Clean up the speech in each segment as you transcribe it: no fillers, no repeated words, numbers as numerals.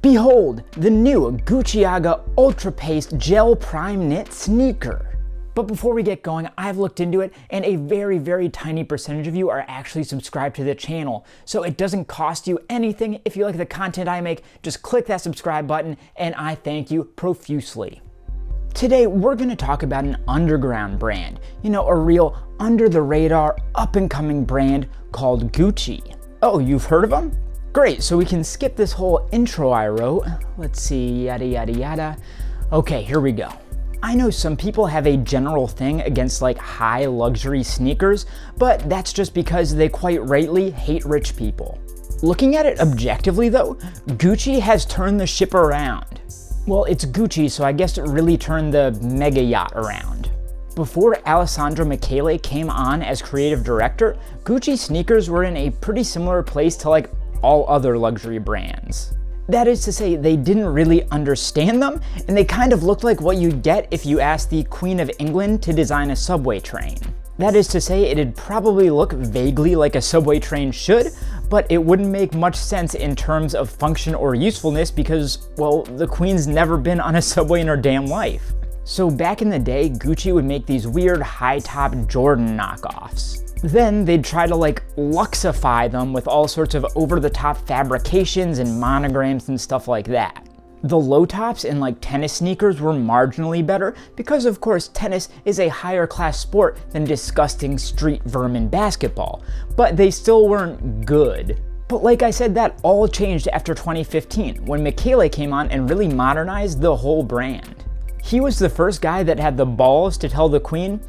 Behold, the new Balenciaga Ultrapace Gel Prime Knit sneaker. But before we get going, I've looked into it and a very tiny percentage of you are actually subscribed to the channel. So it doesn't cost you anything. If you like the content I make, just click that subscribe button and I thank you profusely. Today, we're going to talk about an underground brand, a real under the radar, up and coming brand called Gucci. Oh, you've heard of them? Great, so we can skip this whole intro I wrote. Let's see, yada. Okay, here we go. I know some people have a general thing against high luxury sneakers, but that's just because they quite rightly hate rich people. Looking at it objectively though, Gucci has turned the ship around. Well, it's Gucci, so I guess it really turned the mega yacht around. Before Alessandro Michele came on as creative director, Gucci sneakers were in a pretty similar place to all other luxury brands. That is to say, they didn't really understand them, and they kind of looked like what you'd get if you asked the Queen of England to design a subway train. That is to say, it'd probably look vaguely like a subway train should, but it wouldn't make much sense in terms of function or usefulness because, well, the Queen's never been on a subway in her damn life. So back in the day, Gucci would make these weird high-top Jordan knockoffs. Then they'd try to luxify them with all sorts of over-the-top fabrications and monograms and stuff like that. The low tops in tennis sneakers were marginally better because of course tennis is a higher class sport than disgusting street vermin basketball, but they still weren't good. But like I said, that all changed after 2015 when Michele came on and really modernized the whole brand. He was the first guy that had the balls to tell the Queen,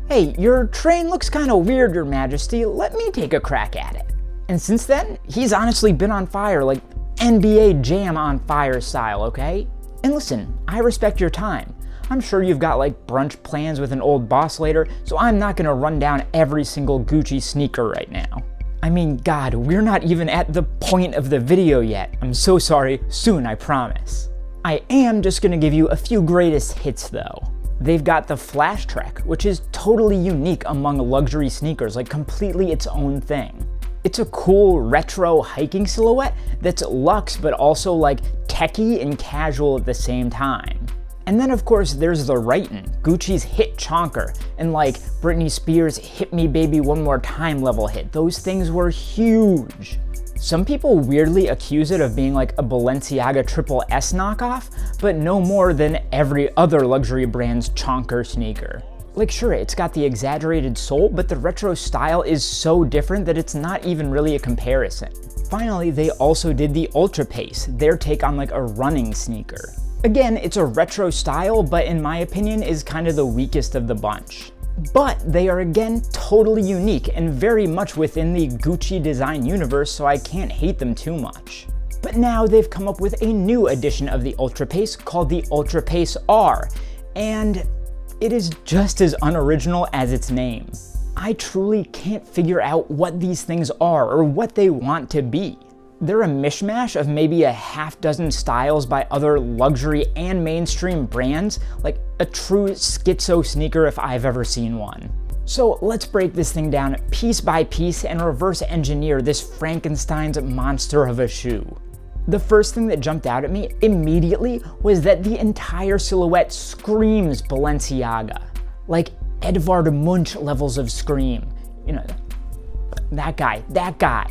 "Hey, your train looks kind of weird, Your Majesty, let me take a crack at it." And since then, he's honestly been on fire, like NBA Jam on fire style, okay? And listen, I respect your time. I'm sure you've got brunch plans with an old boss later, so I'm not gonna run down every single Gucci sneaker right now. I mean, God, we're not even at the point of the video yet. I'm so sorry, soon I promise. I am just gonna give you a few greatest hits though. They've got the Flash Trek, which is totally unique among luxury sneakers, completely its own thing. It's a cool retro hiking silhouette that's luxe but also techy and casual at the same time. And then of course there's the Righton, Gucci's hit chonker, and Britney Spears' Hit Me Baby One More Time level hit. Those things were huge. Some people weirdly accuse it of being a Balenciaga Triple S knockoff, but no more than every other luxury brand's chonker sneaker. Sure, it's got the exaggerated sole, but the retro style is so different that it's not even really a comparison. Finally, they also did the Ultrapace, their take on a running sneaker. Again, it's a retro style, but in my opinion is kind of the weakest of the bunch. But they are again totally unique and very much within the Gucci design universe, so I can't hate them too much. But now they've come up with a new edition of the Ultrapace called the Ultrapace-R, and it is just as unoriginal as its name. I truly can't figure out what these things are or what they want to be. They're a mishmash of maybe a half dozen styles by other luxury and mainstream brands, a true schizo sneaker if I've ever seen one. So let's break this thing down piece by piece and reverse engineer this Frankenstein's monster of a shoe. The first thing that jumped out at me immediately was that the entire silhouette screams Balenciaga. Edvard Munch levels of scream. That guy.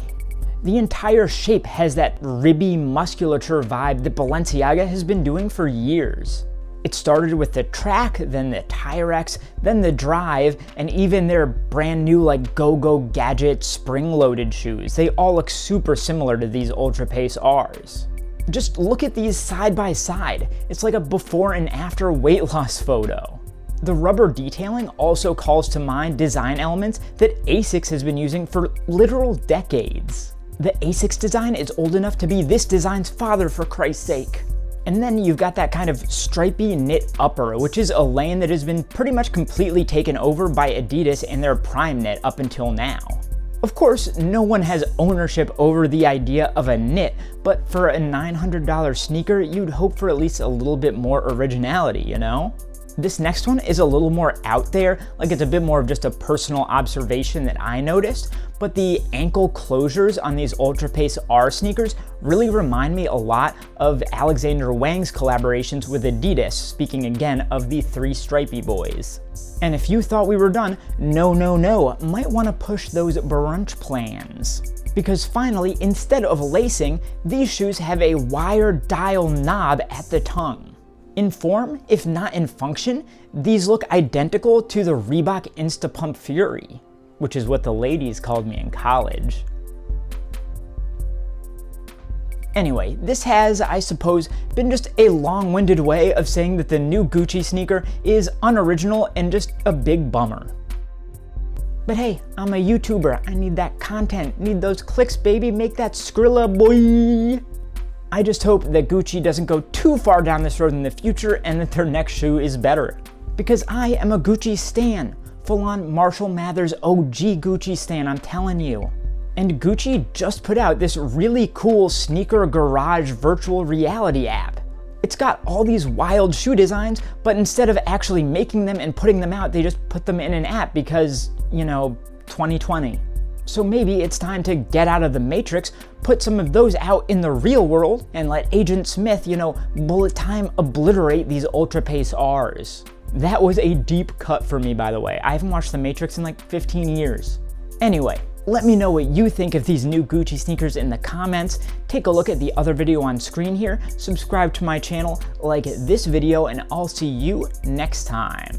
The entire shape has that ribby musculature vibe that Balenciaga has been doing for years. It started with the Track, then the Tyrex, then the Drive, and even their brand new go-go gadget spring-loaded shoes. They all look super similar to these Ultrapace-Rs. Just look at these side by side. It's like a before and after weight loss photo. The rubber detailing also calls to mind design elements that Asics has been using for literal decades. The Asics design is old enough to be this design's father, for Christ's sake. And then you've got that kind of stripy knit upper, which is a lane that has been pretty much completely taken over by Adidas and their Prime knit up until now. Of course, no one has ownership over the idea of a knit, but for a $900 sneaker, you'd hope for at least a little bit more originality, This next one is a little more out there, like it's a bit more of just a personal observation that I noticed, but the ankle closures on these Ultrapace-R sneakers really remind me a lot of Alexander Wang's collaborations with Adidas, speaking again of the three stripey boys. And if you thought we were done, no, might want to push those brunch plans. Because finally, instead of lacing, these shoes have a wire dial knob at the tongue. In form, if not in function, these look identical to the Reebok Instapump Fury, which is what the ladies called me in college. Anyway, this has, I suppose, been just a long-winded way of saying that the new Gucci sneaker is unoriginal and just a big bummer. But hey, I'm a YouTuber, I need that content, need those clicks, baby, make that Skrilla, boy! I just hope that Gucci doesn't go too far down this road in the future and that their next shoe is better. Because I am a Gucci stan, full-on Marshall Mathers OG Gucci stan, I'm telling you. And Gucci just put out this really cool sneaker garage virtual reality app. It's got all these wild shoe designs, but instead of actually making them and putting them out, they just put them in an app because, 2020. So maybe it's time to get out of the matrix, put some of those out in the real world, and let Agent Smith, bullet time obliterate these Ultrapace-Rs. That was a deep cut for me, by the way. I haven't watched The Matrix in like 15 years. Anyway, let me know what you think of these new Gucci sneakers in the comments. Take a look at the other video on screen here, subscribe to my channel, like this video, and I'll see you next time.